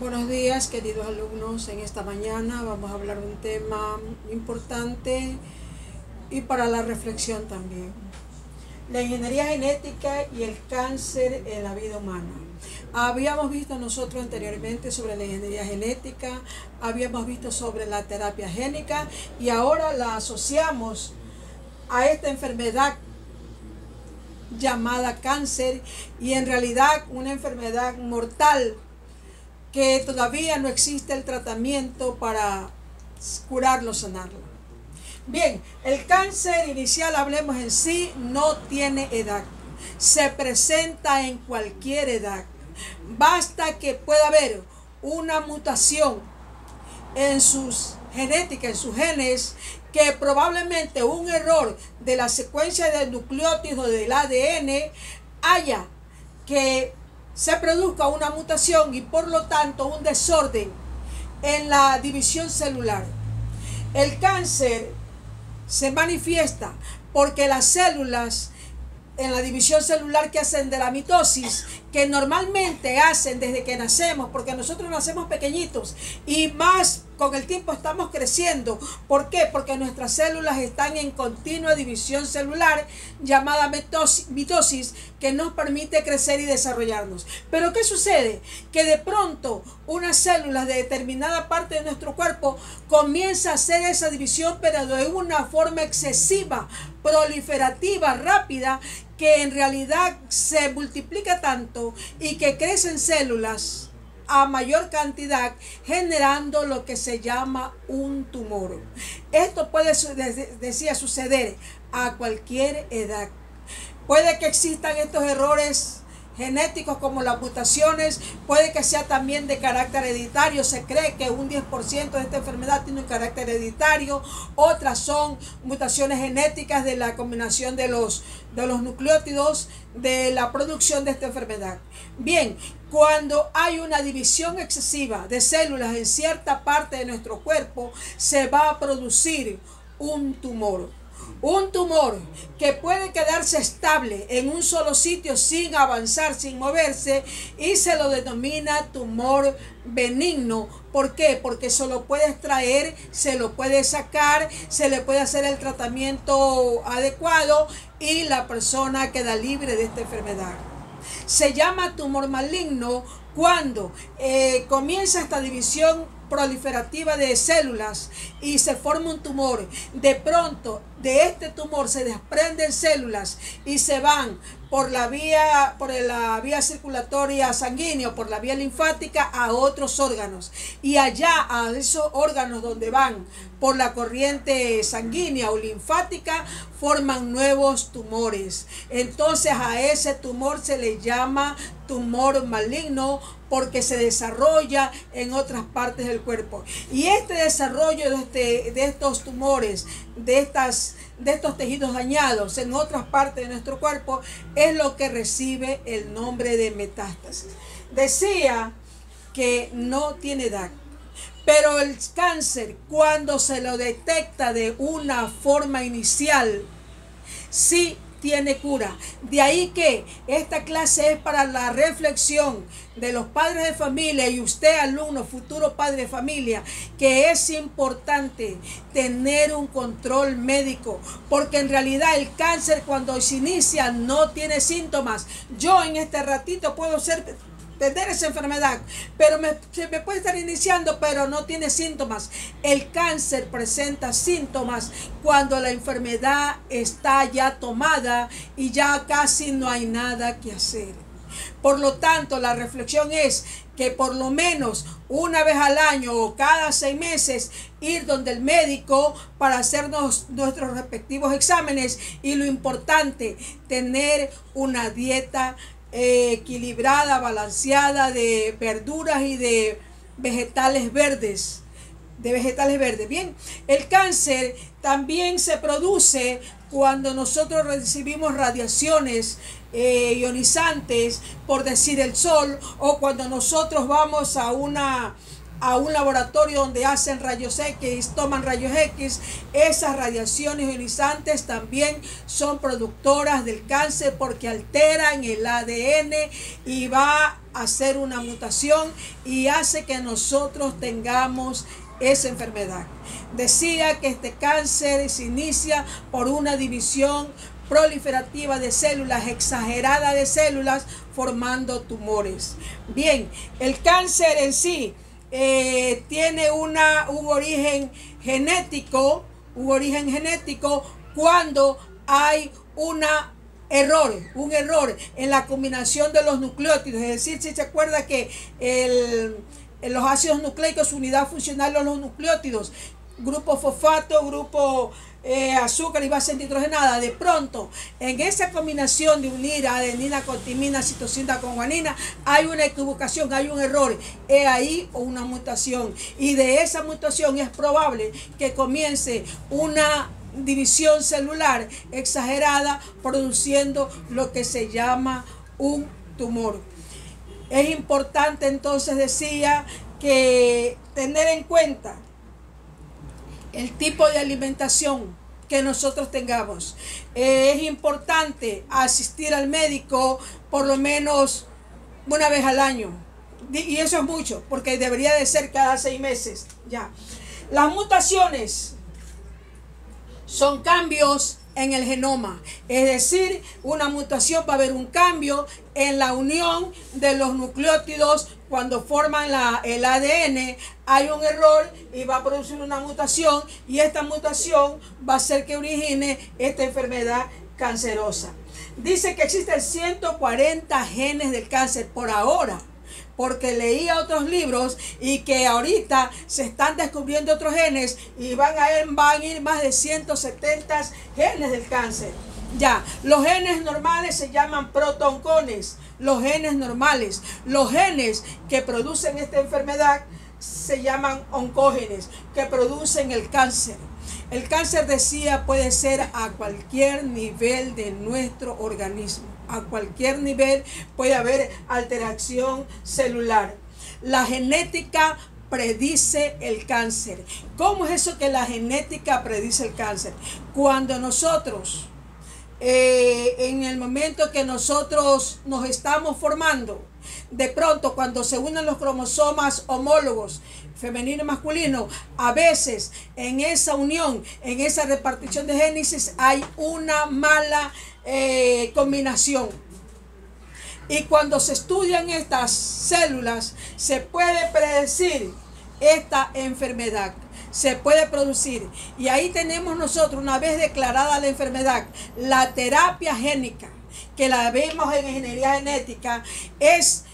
Buenos días, queridos alumnos. En esta mañana vamos a hablar de un tema importante y para la reflexión también. La ingeniería genética y el cáncer en la vida humana. Habíamos visto nosotros anteriormente sobre la ingeniería genética, habíamos visto sobre la terapia génica y ahora la asociamos a esta enfermedad llamada cáncer, y en realidad una enfermedad mortal que todavía no existe el tratamiento para curarlo, sanarlo. Bien, el cáncer inicial, hablemos en sí, no tiene edad. Se presenta en cualquier edad. Basta que pueda haber una mutación en sus genética, en sus genes, que probablemente un error de la secuencia de nucleótidos del ADN haya que se produzca una mutación y por lo tanto un desorden en la división celular. El cáncer se manifiesta porque las células en la división celular que hacen de la mitosis, que normalmente hacen desde que nacemos, porque nosotros nacemos pequeñitos y más con el tiempo estamos creciendo. ¿Por qué? Porque nuestras células están en continua división celular llamada mitosis, que nos permite crecer y desarrollarnos. Pero ¿qué sucede? Que de pronto unas células de determinada parte de nuestro cuerpo comienza a hacer esa división, pero de una forma excesiva, proliferativa, rápida, que en realidad se multiplica tanto y que crecen células a mayor cantidad, generando lo que se llama un tumor. Esto puede, decía, suceder a cualquier edad. Puede que existan estos errores genéticos como las mutaciones, puede que sea también de carácter hereditario. Se cree que un 10% de esta enfermedad tiene un carácter hereditario, otras son mutaciones genéticas de la combinación de los nucleótidos de la producción de esta enfermedad. Bien, cuando hay una división excesiva de células en cierta parte de nuestro cuerpo, se va a producir un tumor. Un tumor que puede quedarse estable en un solo sitio sin avanzar, sin moverse, y se lo denomina tumor benigno. ¿Por qué? Porque se lo puede extraer, se lo puede sacar, se le puede hacer el tratamiento adecuado y la persona queda libre de esta enfermedad. Se llama tumor maligno cuando comienza esta división proliferativa de células y se forma un tumor. De pronto de este tumor se desprenden células y se van por la vía circulatoria sanguínea, por la vía linfática a otros órganos, y allá a esos órganos donde van por la corriente sanguínea o linfática forman nuevos tumores. Entonces a ese tumor se le llama tumor maligno porque se desarrolla en otras partes del cuerpo. Y este desarrollo de estos tumores, de estos tejidos dañados en otras partes de nuestro cuerpo, es lo que recibe el nombre de metástasis. Decía que no tiene edad, pero el cáncer, cuando se lo detecta de una forma inicial, sí tiene cura. De ahí que esta clase es para la reflexión de los padres de familia y usted, alumno, futuro padre de familia, que es importante tener un control médico, porque en realidad el cáncer cuando se inicia no tiene síntomas. Yo en este ratito puedo tener esa enfermedad, pero se me puede estar iniciando, pero no tiene síntomas. El cáncer presenta síntomas cuando la enfermedad está ya tomada y ya casi no hay nada que hacer. Por lo tanto, la reflexión es que por lo menos una vez al año o cada 6 meses ir donde el médico para hacernos nuestros respectivos exámenes, y lo importante, tener una dieta equilibrada, balanceada de verduras y de vegetales verdes. Bien, el cáncer también se produce cuando nosotros recibimos radiaciones ionizantes, por decir el sol, o cuando nosotros vamos a un laboratorio donde hacen rayos X, toman rayos X. Esas radiaciones ionizantes también son productoras del cáncer porque alteran el ADN y va hacer una mutación y hace que nosotros tengamos esa enfermedad. Decía que este cáncer se inicia por una división proliferativa de células, exagerada de células, formando tumores. Bien, el cáncer en sí tiene un origen genético, cuando hay un error en la combinación de los nucleótidos. Es decir, si se acuerda que los ácidos nucleicos, su unidad funcional de los nucleótidos, grupo fosfato, grupo azúcar y base nitrogenada, de pronto en esa combinación de unir adenina con timina, citosina con guanina, hay una equivocación, hay un error, es ahí una mutación, y de esa mutación es probable que comience una división celular exagerada, produciendo lo que se llama un tumor. Es importante entonces, decía, que tener en cuenta el tipo de alimentación que nosotros tengamos. Es importante asistir al médico por lo menos una vez al año. Y eso es mucho, porque debería de ser cada 6 meses. Ya. Las mutaciones son cambios en el genoma, es decir, una mutación va a haber un cambio en la unión de los nucleótidos. Cuando forman el ADN hay un error y va a producir una mutación, y esta mutación va a hacer que origine esta enfermedad cancerosa. Dice que existen 140 genes del cáncer por ahora, porque leía otros libros y que ahorita se están descubriendo otros genes y van a ir más de 170 genes del cáncer. Ya, los genes normales se llaman protooncones, los genes normales. Los genes que producen esta enfermedad se llaman oncógenes, que producen el cáncer. El cáncer, decía, puede ser a cualquier nivel de nuestro organismo. A cualquier nivel puede haber alteración celular. La genética predice el cáncer. ¿Cómo es eso que la genética predice el cáncer? Cuando nosotros, en el momento que nosotros nos estamos formando, de pronto cuando se unen los cromosomas homólogos, femenino y masculino, a veces en esa unión, en esa repartición de genes, hay una mala combinación. Y cuando se estudian estas células, se puede predecir esta enfermedad. Se puede producir. Y ahí tenemos nosotros, una vez declarada la enfermedad, la terapia génica, que la vemos en ingeniería genética, es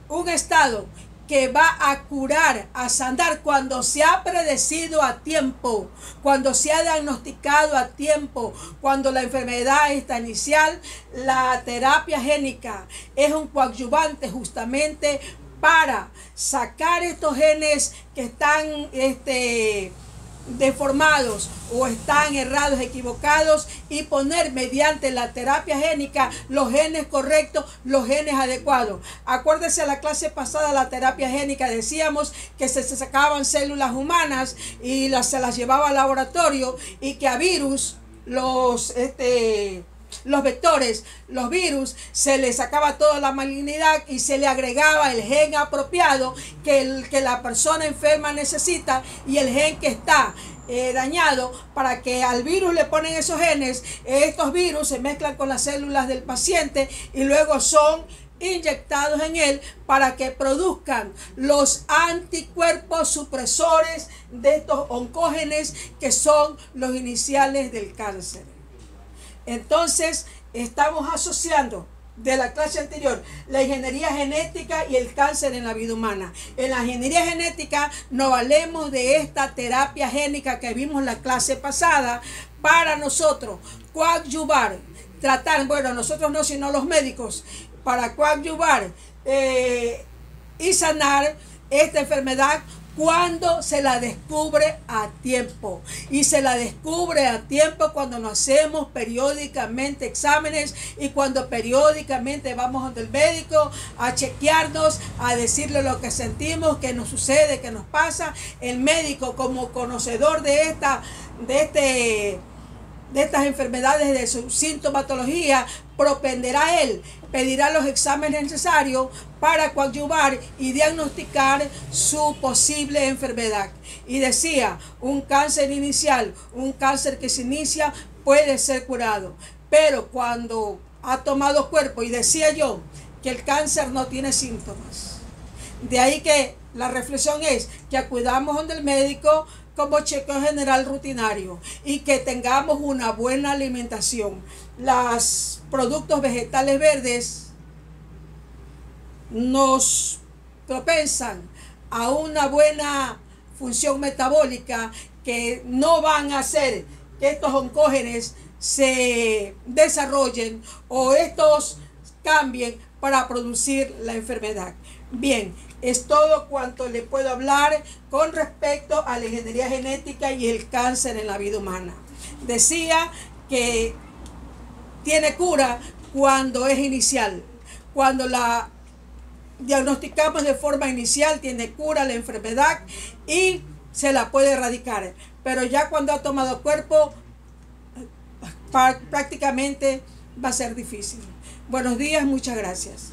un estado que va a curar, a sanar cuando se ha predecido a tiempo, cuando se ha diagnosticado a tiempo, cuando la enfermedad está inicial. La terapia génica es un coadyuvante justamente para sacar estos genes que están deformados o están errados, equivocados, y poner mediante la terapia génica los genes correctos, los genes adecuados. Acuérdense, a la clase pasada, la terapia génica, decíamos que se sacaban células humanas y se las llevaba al laboratorio, y que a virus, los vectores, los virus, se le sacaba toda la malignidad y se le agregaba el gen apropiado que la persona enferma necesita, y el gen que está dañado, para que al virus le ponen esos genes. Estos virus se mezclan con las células del paciente y luego son inyectados en él para que produzcan los anticuerpos supresores de estos oncógenes, que son los iniciales del cáncer. Entonces, estamos asociando, de la clase anterior, la ingeniería genética y el cáncer en la vida humana. En la ingeniería genética nos valemos de esta terapia génica que vimos en la clase pasada para nosotros coadyuvar, tratar, bueno, nosotros no, sino los médicos, para coadyuvar y sanar esta enfermedad cuando se la descubre a tiempo. Y se la descubre a tiempo cuando nos hacemos periódicamente exámenes, y cuando periódicamente vamos donde el médico a chequearnos, a decirle lo que sentimos, que nos sucede, que nos pasa. El médico, como conocedor de estas enfermedades, de su sintomatología, propenderá él, pedirá los exámenes necesarios para coadyuvar y diagnosticar su posible enfermedad. Y decía, un cáncer inicial, un cáncer que se inicia puede ser curado, pero cuando ha tomado cuerpo, y decía yo que el cáncer no tiene síntomas. De ahí que la reflexión es que acudamos donde el médico como chequeo general rutinario y que tengamos una buena alimentación. Los productos vegetales verdes nos propensan a una buena función metabólica, que no van a hacer que estos oncógenos se desarrollen o estos cambien para producir la enfermedad. Bien, es todo cuanto le puedo hablar con respecto a la ingeniería genética y el cáncer en la vida humana. Decía que tiene cura cuando es inicial. Cuando la diagnosticamos de forma inicial, tiene cura la enfermedad y se la puede erradicar. Pero ya cuando ha tomado cuerpo, prácticamente va a ser difícil. Buenos días, muchas gracias.